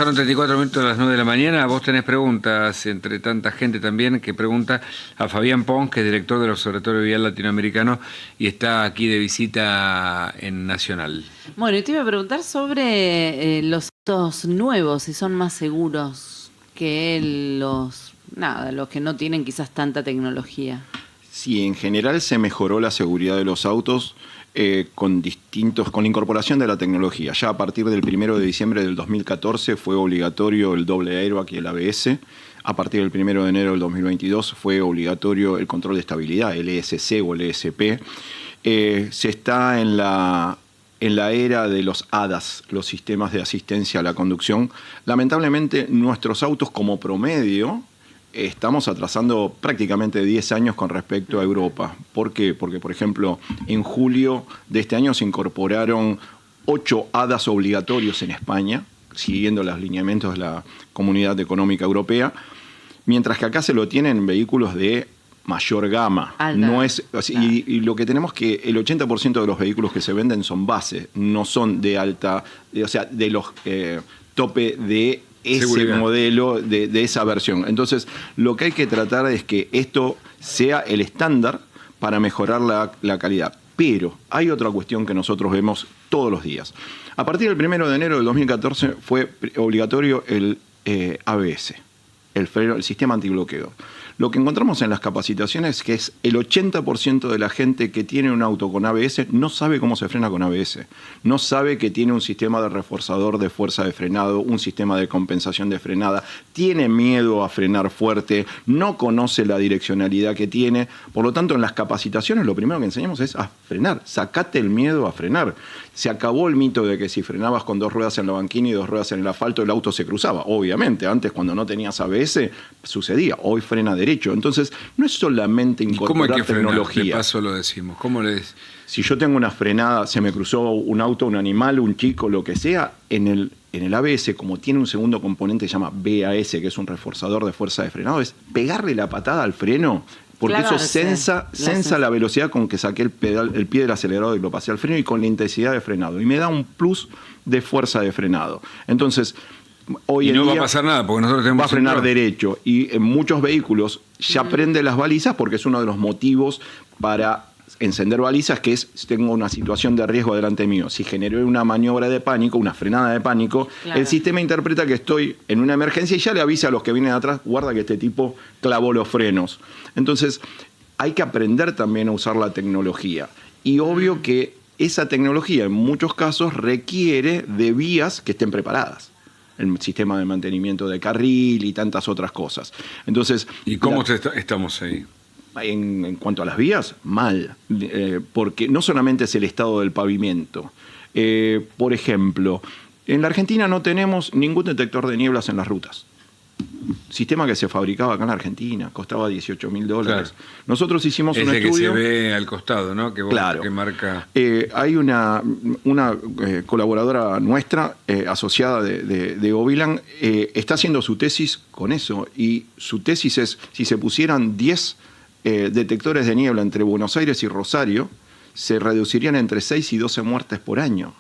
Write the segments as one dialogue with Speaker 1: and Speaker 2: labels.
Speaker 1: Pasaron 34 minutos a las 9 de la mañana. Vos tenés preguntas, entre tanta gente también que pregunta, a Fabián Pons, que es director del Observatorio Vial Latinoamericano y está aquí de visita en Nacional.
Speaker 2: Bueno, y te iba a preguntar sobre los autos nuevos, si son más seguros que los que no tienen quizás tanta tecnología.
Speaker 3: Sí, en general se mejoró la seguridad de los autos con la incorporación de la tecnología. Ya a partir del 1 de diciembre del 2014 fue obligatorio el doble airbag y el ABS. A partir del 1 de enero del 2022 fue obligatorio el control de estabilidad, el ESC o el ESP. Se está en la era de los ADAS, los sistemas de asistencia a la conducción. Lamentablemente, nuestros autos como promedio estamos atrasando prácticamente 10 años con respecto a Europa. ¿Por qué? Porque, por ejemplo, en julio de este año se incorporaron 8 ADAS obligatorios en España, siguiendo los lineamientos de la Comunidad Económica Europea, mientras que acá se lo tienen en vehículos de mayor gama. No es, y lo que tenemos que el 80% de los vehículos que se venden son base, no son de alta, o sea, de los tope de ese seguridad. Modelo de esa versión. Entonces, lo que hay que tratar es que esto sea el estándar para mejorar la calidad. Pero hay otra cuestión que nosotros vemos todos los días. A partir del 1 de enero del 2014 fue obligatorio el ABS, el sistema antibloqueo. Lo que encontramos en las capacitaciones es que es el 80% de la gente que tiene un auto con ABS no sabe cómo se frena con ABS. No sabe que tiene un sistema de reforzador de fuerza de frenado, un sistema de compensación de frenada, tiene miedo a frenar fuerte, no conoce la direccionalidad que tiene. Por lo tanto, en las capacitaciones lo primero que enseñamos es a frenar. Sacate el miedo a frenar. Se acabó el mito de que si frenabas con 2 ruedas en la banquina y 2 ruedas en el asfalto, el auto se cruzaba. Obviamente, antes cuando no tenías ABS sucedía. Hoy frena derecho. Entonces, no es solamente incorporar tecnología.
Speaker 1: De paso lo decimos. ¿Cómo les?
Speaker 3: Si yo tengo una frenada, se me cruzó un auto, un animal, un chico, lo que sea, en el ABS, como tiene un segundo componente que se llama BAS, que es un reforzador de fuerza de frenado, es pegarle la patada al freno, porque eso sensa la velocidad con que saqué el pie del acelerador y lo pasé al freno y con la intensidad de frenado. Y me da un plus de fuerza de frenado. Entonces, hoy en día
Speaker 1: va a pasar nada porque nosotros tenemos
Speaker 3: va a frenar derecho y en muchos vehículos ya prende las balizas porque es uno de los motivos para encender balizas, que es si tengo una situación de riesgo delante mío. Si generé una maniobra de pánico, una frenada de pánico, el sistema interpreta que estoy en una emergencia y ya le avisa a los que vienen atrás, guarda que este tipo clavó los frenos. Entonces hay que aprender también a usar la tecnología y obvio que esa tecnología en muchos casos requiere de vías que estén preparadas. El sistema de mantenimiento de carril y tantas otras cosas. Entonces,
Speaker 1: ¿y cómo estamos ahí?
Speaker 3: En cuanto a las vías, mal. Porque no solamente es el estado del pavimento. Por ejemplo, en la Argentina no tenemos ningún detector de nieblas en las rutas. Sistema que se fabricaba acá en la Argentina, costaba $18.000. Claro. Nosotros hicimos un estudio.
Speaker 1: Que se ve al costado, ¿no? Que
Speaker 3: claro.
Speaker 1: Que marca.
Speaker 3: Hay una colaboradora nuestra, asociada de Ovilan, está haciendo su tesis con eso. Y su tesis es: si se pusieran 10 detectores de niebla entre Buenos Aires y Rosario, se reducirían entre 6 y 12 muertes por año,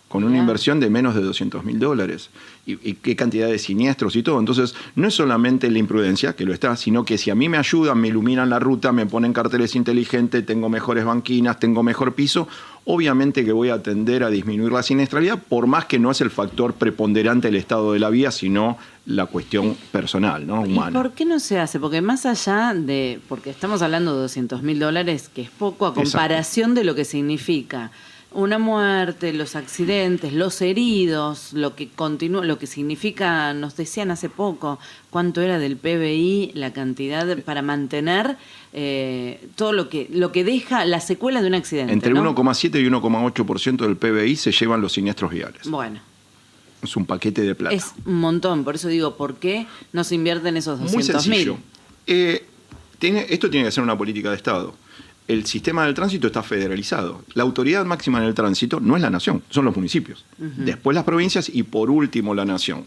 Speaker 3: con una inversión de menos de $200.000 y qué cantidad de siniestros y todo. Entonces, no es solamente la imprudencia, que lo está, sino que si a mí me ayudan, me iluminan la ruta, me ponen carteles inteligentes, tengo mejores banquinas, tengo mejor piso, obviamente que voy a tender a disminuir la siniestralidad, por más que no es el factor preponderante el estado de la vía, sino la cuestión personal, ¿no? Humana.
Speaker 2: ¿Y por qué no se hace? Porque más allá de, porque estamos hablando de $200.000, que es poco a comparación de lo que significa una muerte, los accidentes, los heridos, lo que significa, nos decían hace poco, cuánto era del PBI, la cantidad para mantener todo lo que deja las secuelas de un accidente.
Speaker 3: Entre 1,7 y 1,8% del PBI se llevan los siniestros viales.
Speaker 2: Bueno.
Speaker 3: Es un paquete de plata.
Speaker 2: Es un montón, por eso digo, ¿por qué no se invierten esos 200.000?
Speaker 3: Muy sencillo. Esto tiene que ser una política de Estado. El sistema del tránsito está federalizado. La autoridad máxima en el tránsito no es la nación, son los municipios. Después las provincias y por último la nación.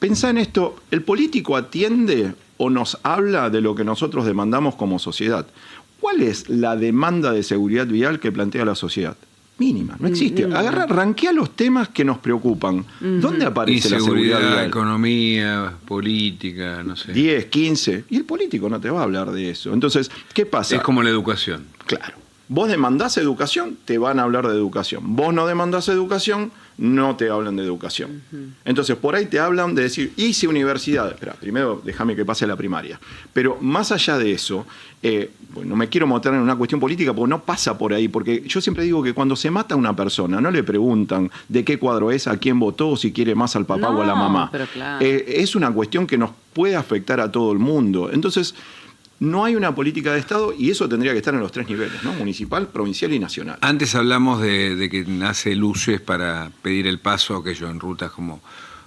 Speaker 3: Pensá en esto, ¿el político atiende o nos habla de lo que nosotros demandamos como sociedad? ¿Cuál es la demanda de seguridad vial que plantea la sociedad? Mínima, no existe. Agarra, ranquea los temas que nos preocupan. ¿Dónde aparece la seguridad vial?
Speaker 1: Economía, política, no sé.
Speaker 3: 10, 15. Y el político no te va a hablar de eso. Entonces, ¿qué pasa?
Speaker 1: Es como la educación.
Speaker 3: Claro. Vos demandás educación, te van a hablar de educación. Vos no demandás educación, no te hablan de educación. Entonces, por ahí te hablan de decir, hice universidad. Espera, primero déjame que pase la primaria. Pero más allá de eso, no me quiero meter en una cuestión política porque no pasa por ahí. Porque yo siempre digo que cuando se mata a una persona, no le preguntan de qué cuadro es, a quién votó, si quiere más al papá o a la mamá.
Speaker 2: Pero claro.
Speaker 3: Es una cuestión que nos puede afectar a todo el mundo. Entonces, no hay una política de Estado y eso tendría que estar en los 3 niveles, ¿no? Municipal, provincial y nacional.
Speaker 1: Antes hablamos de que nace luces para pedir el paso, aquello en rutas como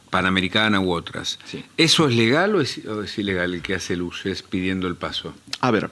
Speaker 1: Panamericana u otras.
Speaker 3: Sí.
Speaker 1: ¿Eso es legal o es ilegal el que hace luces pidiendo el paso?
Speaker 3: A ver,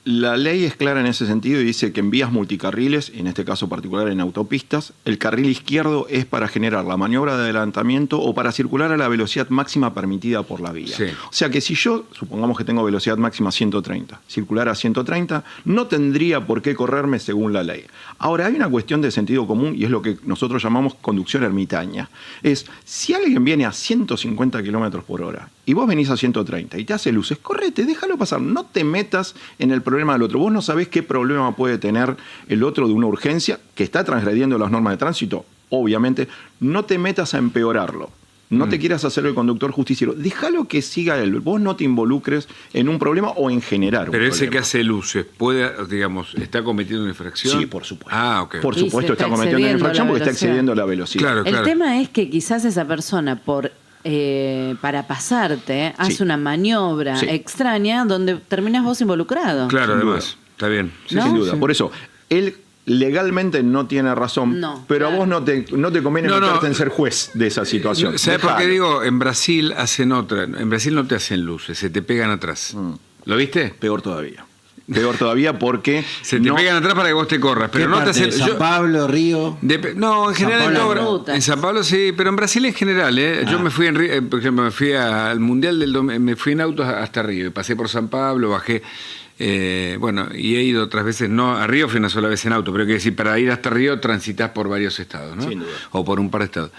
Speaker 3: la ley es clara en ese sentido y dice que en vías multicarriles, en este caso particular en autopistas, el carril izquierdo es para generar la maniobra de adelantamiento o para circular a la velocidad máxima permitida por la vía.
Speaker 1: Sí.
Speaker 3: O sea que si yo, supongamos que tengo velocidad máxima 130, circular a 130, no tendría por qué correrme según la ley. Ahora, hay una cuestión de sentido común y es lo que nosotros llamamos conducción ermitaña. Es, si alguien viene a 150 kilómetros por hora y vos venís a 130 y te hace luces, correte, déjalo pasar, no te metas en el problema del otro. Vos no sabés qué problema puede tener el otro de una urgencia que está transgrediendo las normas de tránsito, obviamente, no te metas a empeorarlo. No te quieras hacer el conductor justiciero. Déjalo que siga él. Vos no te involucres en un problema o en generar un
Speaker 1: Pero ese
Speaker 3: problema.
Speaker 1: que hace luces, ¿está cometiendo una infracción?
Speaker 3: Sí, por supuesto.
Speaker 1: Ah, ok.
Speaker 3: Por
Speaker 2: Y
Speaker 3: supuesto
Speaker 2: se
Speaker 3: está
Speaker 2: está
Speaker 3: cometiendo una
Speaker 2: excediendo
Speaker 3: infracción
Speaker 2: la
Speaker 3: porque está
Speaker 2: velocidad.
Speaker 3: excediendo la velocidad.
Speaker 1: Claro,
Speaker 2: El tema es que quizás esa persona para pasarte hace una maniobra extraña donde terminas vos involucrado.
Speaker 1: Claro,
Speaker 3: Sin
Speaker 1: además.
Speaker 3: duda.
Speaker 1: Está bien. Sí,
Speaker 2: ¿No?
Speaker 3: Sin
Speaker 1: sí,
Speaker 3: duda.
Speaker 1: sí.
Speaker 3: Por eso, él legalmente no tiene razón,
Speaker 2: No,
Speaker 3: pero
Speaker 2: claro.
Speaker 3: a vos no te conviene
Speaker 1: No,
Speaker 3: meterte
Speaker 1: no.
Speaker 3: en ser juez de esa situación.
Speaker 1: ¿Sabes por qué
Speaker 3: Dejalo.
Speaker 1: digo? En Brasil hacen otra. En Brasil no te hacen luces, se te pegan atrás. ¿Lo viste?
Speaker 3: Peor todavía. Peor todavía porque...
Speaker 1: Se te pegan atrás para que vos te corras, pero no te hacen...
Speaker 4: San Pablo, Río.
Speaker 1: No, en general en
Speaker 2: Pablo.
Speaker 1: todo-
Speaker 2: Rutas.
Speaker 1: en San Pablo sí, pero en Brasil en general, ¿eh? Yo me fui por ejemplo, me fui al Mundial me fui en autos hasta Río, y pasé por San Pablo, bajé, y he ido otras veces, no, a Río fui una sola vez en auto, pero hay que decir, para ir hasta Río transitas por varios estados, ¿no?
Speaker 3: Sin duda.
Speaker 1: O por un par de estados.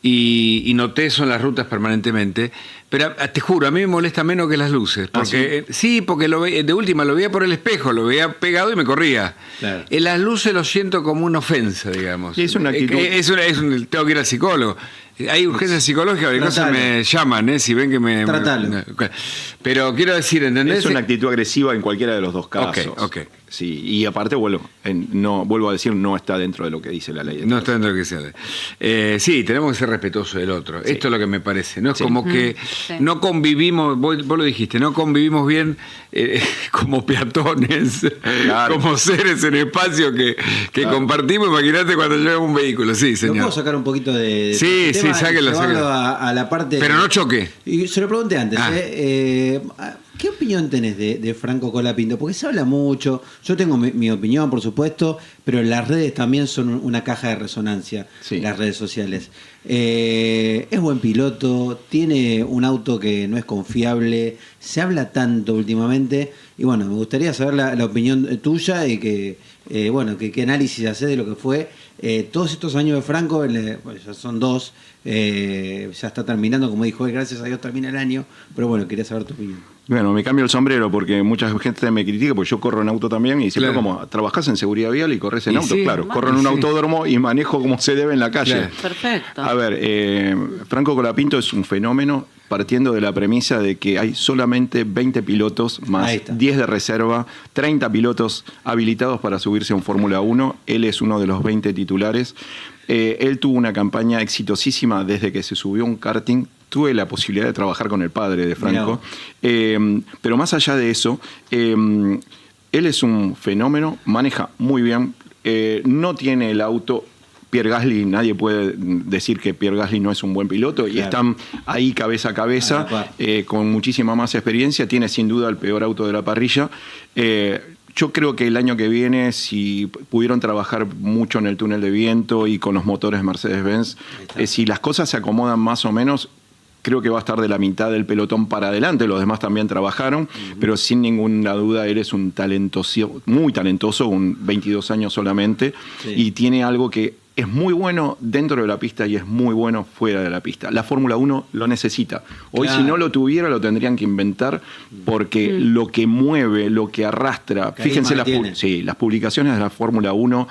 Speaker 1: Y noté eso en las rutas permanentemente, pero te juro, a mí me molesta menos que las luces, porque porque de última lo veía por el espejo, lo veía pegado y me corría.
Speaker 4: Claro.
Speaker 1: En las luces lo siento como una ofensa, digamos.
Speaker 3: Sí, es una actitud.
Speaker 1: Tengo que ir al psicólogo. Hay urgencias psicológicas, cualquier cosa
Speaker 4: Tratalo.
Speaker 1: me llaman, si ven que
Speaker 4: Tratalo.
Speaker 1: Pero quiero decir, ¿entendés?
Speaker 3: Es una actitud agresiva en cualquiera de los dos casos.
Speaker 1: Ok.
Speaker 3: Sí, y aparte, vuelvo a decir, no está dentro de lo que dice la ley.
Speaker 1: No está dentro de lo que sea. Sí, tenemos que ser respetuosos del otro.
Speaker 3: Sí.
Speaker 1: Esto es lo que me parece. No es como que
Speaker 2: Sí.
Speaker 1: no convivimos, vos lo dijiste, no convivimos bien como peatones,
Speaker 3: Claro.
Speaker 1: como seres en espacio que compartimos. Imagínate cuando lleva un vehículo. Sí,
Speaker 4: ¿Lo
Speaker 1: señor.
Speaker 4: puedo sacar un poquito de
Speaker 1: Sí,
Speaker 4: este tema
Speaker 1: sí, sáquelo,
Speaker 4: y llevarlo
Speaker 1: sáquelo.
Speaker 4: a la parte...
Speaker 1: Pero no choque.
Speaker 4: Y se lo pregunté antes,
Speaker 1: Ah.
Speaker 4: ¿qué opinión tenés de Franco Colapinto? Porque se habla mucho, yo tengo mi opinión, por supuesto, pero las redes también son una caja de resonancia,
Speaker 3: Sí.
Speaker 4: las redes sociales. Es buen piloto, tiene un auto que no es confiable, se habla tanto últimamente, y bueno, me gustaría saber la opinión tuya y qué análisis haces de lo que fue todos estos años de Franco, bueno, ya son 2, ya está terminando, como dijo él, gracias a Dios termina el año, pero bueno, quería saber tu opinión.
Speaker 3: Bueno, me cambio el sombrero porque mucha gente me critica porque yo corro en auto también y siempre
Speaker 1: Claro.
Speaker 3: como, ¿trabajás en seguridad vial y corres en
Speaker 1: Y
Speaker 3: auto?
Speaker 1: sí,
Speaker 3: Claro,
Speaker 1: bueno,
Speaker 3: corro en un
Speaker 1: sí.
Speaker 3: autódromo y manejo como se debe en la calle.
Speaker 1: Claro.
Speaker 2: Perfecto.
Speaker 3: A ver, Franco Colapinto es un fenómeno partiendo de la premisa de que hay solamente 20 pilotos más
Speaker 4: Ahí está.
Speaker 3: 10 de reserva, 30 pilotos habilitados para subirse a un Fórmula 1. Él es uno de los 20 titulares. Él tuvo una campaña exitosísima desde que se subió a un karting. Tuve la posibilidad de trabajar con el padre de Franco. Pero más allá de eso, él es un fenómeno, maneja muy bien, no tiene el auto. Pierre Gasly, nadie puede decir que Pierre Gasly no es un buen piloto y
Speaker 4: Claro.
Speaker 3: están ahí cabeza a cabeza,
Speaker 4: A la par.
Speaker 3: con muchísima más experiencia, tiene sin duda el peor auto de la parrilla. Yo creo que el año que viene, si pudieron trabajar mucho en el túnel de viento y con los motores Mercedes-Benz, si las cosas se acomodan más o menos, creo que va a estar de la mitad del pelotón para adelante, los demás también trabajaron, pero sin ninguna duda él es un talentoso, muy talentoso, 22 años solamente, y tiene algo que es muy bueno dentro de la pista y es muy bueno fuera de la pista. La Fórmula 1 lo necesita. Hoy si no lo tuviera lo tendrían que inventar porque lo que mueve, lo que arrastra, fíjense las publicaciones de la Fórmula 1,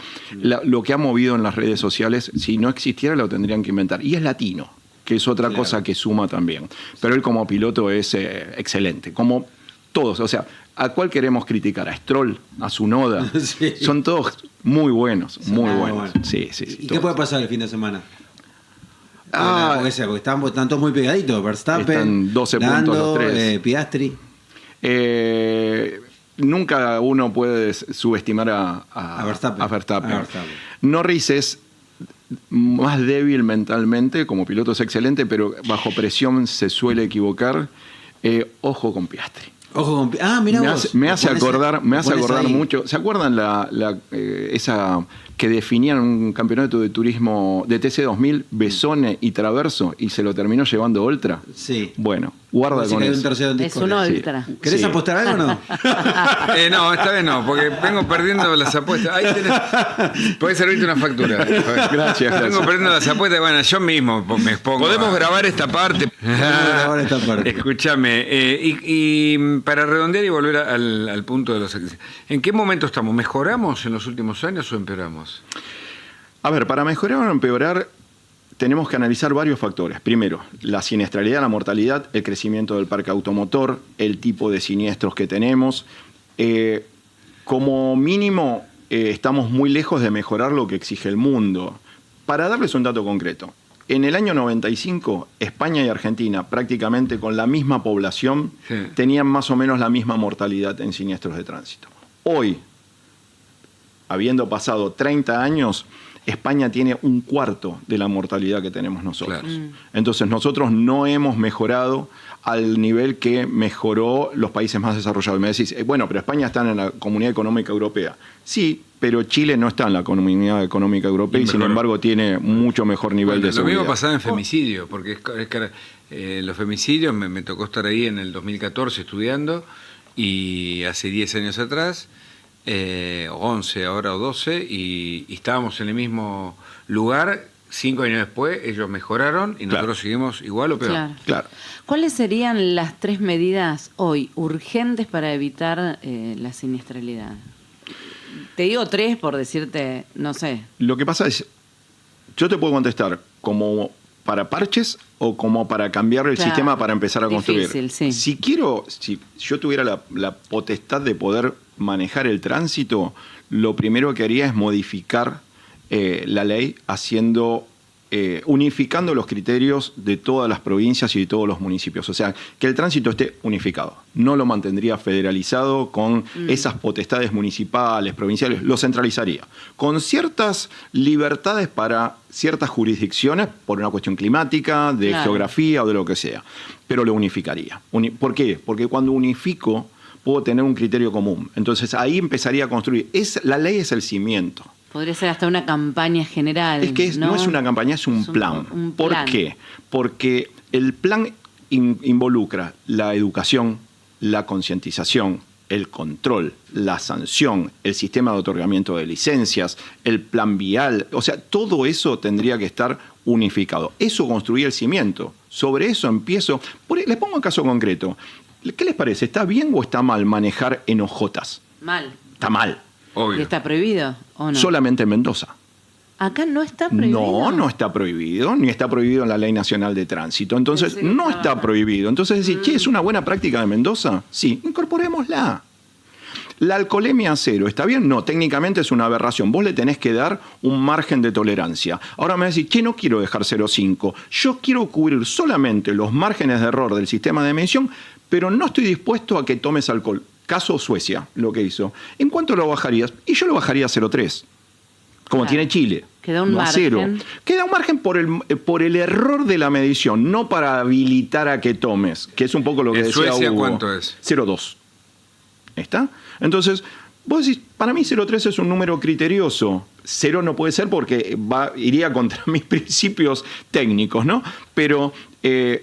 Speaker 3: lo que ha movido en las redes sociales, si no existiera lo tendrían que inventar. Y es latino, que es otra cosa que suma también. Pero él como piloto es excelente, como todos, o sea, ¿a cuál queremos criticar? ¿A Stroll? ¿A Tsunoda? Son todos muy buenos, muy buenos. Sí,
Speaker 4: ¿Y qué puede pasar el fin de semana? Porque están todos muy pegaditos. Verstappen,
Speaker 3: están 12
Speaker 4: Lando,
Speaker 3: puntos los tres.
Speaker 4: Piastri.
Speaker 3: Nunca uno puede subestimar a Verstappen. Norris es más débil mentalmente, como piloto es excelente, pero bajo presión se suele equivocar. Ojo con Piastri.
Speaker 4: Mirá vos.
Speaker 3: Me hace acordar mucho. ¿Se acuerdan esa que definían un campeonato de turismo de TC2000, Besone y Traverso, y se lo terminó llevando Oltra?
Speaker 4: Sí.
Speaker 3: Bueno, guarda con eso.
Speaker 2: Es un Oltra.
Speaker 4: ¿Querés apostar algo o no?
Speaker 1: No, esta vez no, porque vengo perdiendo las apuestas. Ahí tenés. Podés servirte una factura.
Speaker 3: Gracias.
Speaker 1: Vengo perdiendo las apuestas. Bueno, yo mismo me expongo.
Speaker 3: Podemos grabar esta parte.
Speaker 1: Escúchame. Y para redondear y volver al punto de los... ¿En qué momento estamos? ¿Mejoramos en los últimos años o empeoramos?
Speaker 3: A ver, para mejorar o empeorar tenemos que analizar varios factores. Primero, la siniestralidad, la mortalidad, el crecimiento del parque automotor, el tipo de siniestros que tenemos. Como mínimo, estamos muy lejos de mejorar lo que exige el mundo. Para darles un dato concreto, en el año 95, España y Argentina, prácticamente con la misma población, tenían más o menos la misma mortalidad en siniestros de tránsito. Hoy, habiendo pasado 30 años, España tiene un cuarto de la mortalidad que tenemos nosotros. Claro. Entonces nosotros no hemos mejorado al nivel que mejoró los países más desarrollados. Me decís, bueno, pero España está en la Comunidad Económica Europea. Sí, pero Chile no está en la Comunidad Económica Europea y sin embargo tiene mucho mejor nivel de seguridad.
Speaker 1: Lo mismo pasaba en femicidio, porque los femicidios, me tocó estar ahí en el 2014 estudiando y hace 10 años atrás... 11 ahora o 12 y estábamos en el mismo lugar. 5 años después ellos mejoraron y nosotros seguimos igual o peor.
Speaker 3: Claro.
Speaker 2: ¿Cuáles serían las 3 medidas hoy urgentes para evitar la siniestralidad? Te digo 3 por decirte, no sé. Lo
Speaker 3: que pasa es, yo te puedo contestar como para parches o como para cambiar el sistema para empezar a construir.
Speaker 2: Sí.
Speaker 3: Si yo tuviera la potestad de poder manejar el tránsito, lo primero que haría es modificar la ley unificando los criterios de todas las provincias y de todos los municipios. O sea, que el tránsito esté unificado. No lo mantendría federalizado con esas potestades municipales, provinciales, lo centralizaría. Con ciertas libertades para ciertas jurisdicciones, por una cuestión climática, de geografía o de lo que sea. Pero lo unificaría. ¿Por qué? Porque cuando unifico puedo tener un criterio común. Entonces ahí empezaría a construir. La ley es el cimiento.
Speaker 2: Podría ser hasta una campaña general.
Speaker 3: Es que no es una campaña, es un plan. ¿Por qué? Porque el plan involucra la educación, la concientización, el control, la sanción, el sistema de otorgamiento de licencias, el plan vial. O sea, todo eso tendría que estar unificado. Eso construía el cimiento. Sobre eso empiezo. Les pongo un caso concreto. ¿Qué les parece? ¿Está bien o está mal manejar en ojotas?
Speaker 2: Mal.
Speaker 3: Está mal.
Speaker 2: Obvio. ¿Y está prohibido o no?
Speaker 3: Solamente en Mendoza.
Speaker 2: ¿Acá no está prohibido?
Speaker 3: No está prohibido, ni está prohibido en la Ley Nacional de Tránsito. Entonces, no está prohibido. Entonces, decir, che, ¿es una buena práctica de Mendoza? Sí, incorporémosla. ¿La alcoholemia cero está bien? No, técnicamente es una aberración. Vos le tenés que dar un margen de tolerancia. Ahora me decís, che, no quiero dejar 0,5. Yo quiero cubrir solamente los márgenes de error del sistema de medición, pero no estoy dispuesto a que tomes alcohol. Caso Suecia, lo que hizo. ¿En cuánto lo bajarías? Y yo lo bajaría a 0,3. Como tiene Chile.
Speaker 2: Queda un margen.
Speaker 3: 0. Queda un margen por el error de la medición, no para habilitar a que tomes, que es un poco lo que decía
Speaker 1: Suecia,
Speaker 3: Hugo.
Speaker 1: ¿Cuánto es?
Speaker 3: 0,2. ¿Está? Entonces, Vos decís, para mí 0,3 es un número criterioso. 0 no puede ser porque iría contra mis principios técnicos, ¿no? Pero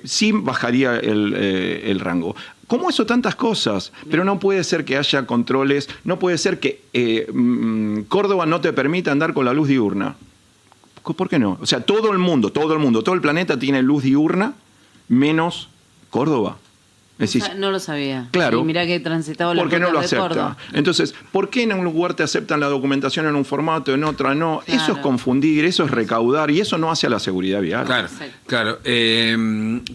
Speaker 3: sí bajaría el rango. ¿Cómo eso tantas cosas? Pero no puede ser que haya controles, no puede ser que Córdoba no te permita andar con la luz diurna. ¿Por qué no? O sea, todo el planeta tiene luz diurna, menos Córdoba. Es decir,
Speaker 2: No lo sabía.
Speaker 3: Claro.
Speaker 2: Y mirá que he transitado la
Speaker 3: ¿por qué no lo
Speaker 2: ruta de
Speaker 3: acepta?
Speaker 2: Córdoba.
Speaker 3: Entonces, ¿por qué en un lugar te aceptan la documentación en un formato, en otra no?
Speaker 2: Claro.
Speaker 3: Eso es confundir, eso es recaudar y eso no hace a la seguridad vial.
Speaker 1: Claro,
Speaker 2: Exacto.
Speaker 1: claro.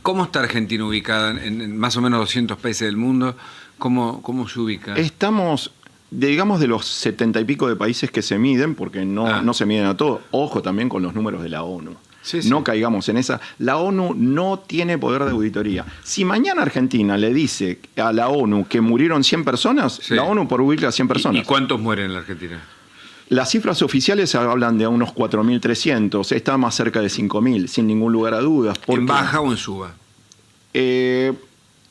Speaker 1: ¿Cómo está Argentina ubicada en más o menos 200 países del mundo? ¿Cómo se ubica?
Speaker 3: Estamos, digamos, de los 70 y pico de países que se miden, porque no se miden a todos. Ojo también con los números de la ONU.
Speaker 1: Sí, sí.
Speaker 3: No caigamos en esa. La ONU no tiene poder de auditoría. Si mañana Argentina le dice a la ONU que murieron 100 personas,
Speaker 1: Sí.
Speaker 3: la ONU por ubica a 100 personas.
Speaker 1: ¿Y cuántos mueren en la Argentina?
Speaker 3: Las cifras oficiales hablan de unos 4.300, está más cerca de 5.000, sin ningún lugar a dudas.
Speaker 1: ¿En baja o en suba?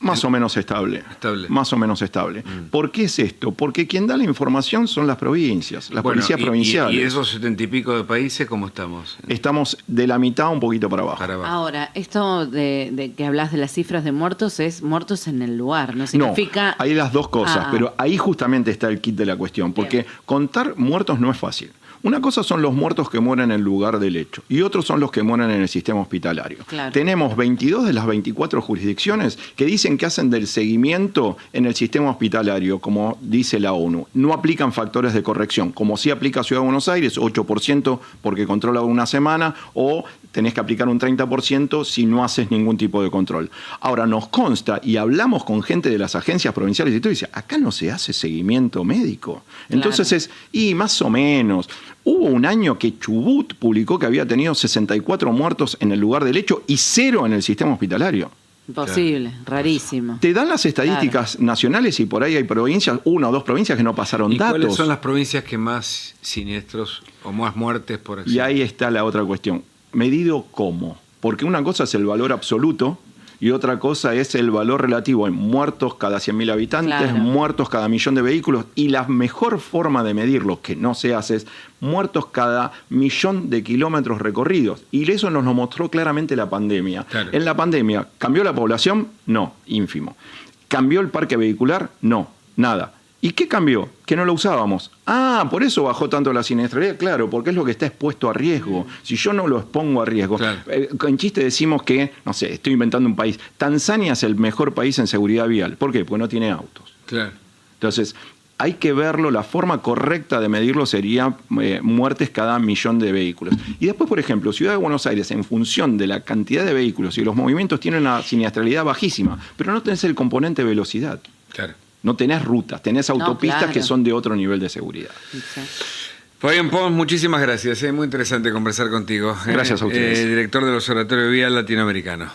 Speaker 3: Más o menos estable. Más o menos estable. ¿Por qué es esto? Porque quien da la información son las provincias, las policías provinciales.
Speaker 1: ¿Y esos 70 y pico de países cómo estamos?
Speaker 3: Estamos de la mitad un poquito para abajo.
Speaker 2: Ahora, esto de que hablas de las cifras de muertos es muertos en el lugar, no significa...
Speaker 3: No, hay las dos cosas, pero ahí justamente está el kit de la cuestión, porque
Speaker 2: Bien.
Speaker 3: contar muertos no es fácil. Una cosa son los muertos que mueren en el lugar del hecho y otros son los que mueren en el sistema hospitalario.
Speaker 2: Claro.
Speaker 3: Tenemos 22 de las 24 jurisdicciones que dicen que hacen del seguimiento en el sistema hospitalario, como dice la ONU. No aplican factores de corrección, como sí aplica Ciudad de Buenos Aires, 8% porque controla una semana, o tenés que aplicar un 30% si no haces ningún tipo de control. Ahora, nos consta, y hablamos con gente de las agencias provinciales y todo, y dice, acá no se hace seguimiento médico. Entonces
Speaker 2: Claro.
Speaker 3: más o menos. Hubo un año que Chubut publicó que había tenido 64 muertos en el lugar del hecho y 0 en el sistema hospitalario.
Speaker 2: Imposible, rarísimo.
Speaker 3: Te dan las estadísticas nacionales y por ahí hay provincias, 1 o 2 provincias que no pasaron
Speaker 1: ¿Y
Speaker 3: datos.
Speaker 1: cuáles son las provincias que más siniestros o más muertes por
Speaker 3: Y
Speaker 1: accidente?
Speaker 3: ahí está la otra cuestión. ¿Medido cómo? Porque una cosa es el valor absoluto y otra cosa es el valor relativo en muertos cada 100.000 habitantes,
Speaker 2: Claro.
Speaker 3: muertos cada millón de vehículos. Y la mejor forma de medirlo, que no se hace, es muertos cada millón de kilómetros recorridos. Y eso nos lo mostró claramente la pandemia.
Speaker 1: Claro.
Speaker 3: En la pandemia, ¿cambió la población? No, ínfimo. ¿Cambió el parque vehicular? No, nada. ¿Y qué cambió? Que no lo usábamos. Por eso bajó tanto la siniestralidad. Claro, porque es lo que está expuesto a riesgo. Si yo no lo expongo a riesgo.
Speaker 1: Claro.
Speaker 3: En chiste decimos que, no sé, estoy inventando un país. Tanzania es el mejor país en seguridad vial. ¿Por qué? Porque no tiene autos.
Speaker 1: Claro.
Speaker 3: Entonces, hay que verlo. La forma correcta de medirlo sería muertes cada millón de vehículos. Y después, por ejemplo, Ciudad de Buenos Aires, en función de la cantidad de vehículos y los movimientos, tiene una siniestralidad bajísima. Pero no tenés el componente velocidad.
Speaker 1: Claro.
Speaker 3: No tenés rutas, tenés autopistas
Speaker 2: claro.
Speaker 3: que son de otro nivel de seguridad.
Speaker 2: Exacto.
Speaker 1: Fabián Pons, muchísimas gracias. Es muy interesante conversar contigo.
Speaker 3: Gracias a ustedes.
Speaker 1: Director del Observatorio Vial Latinoamericano.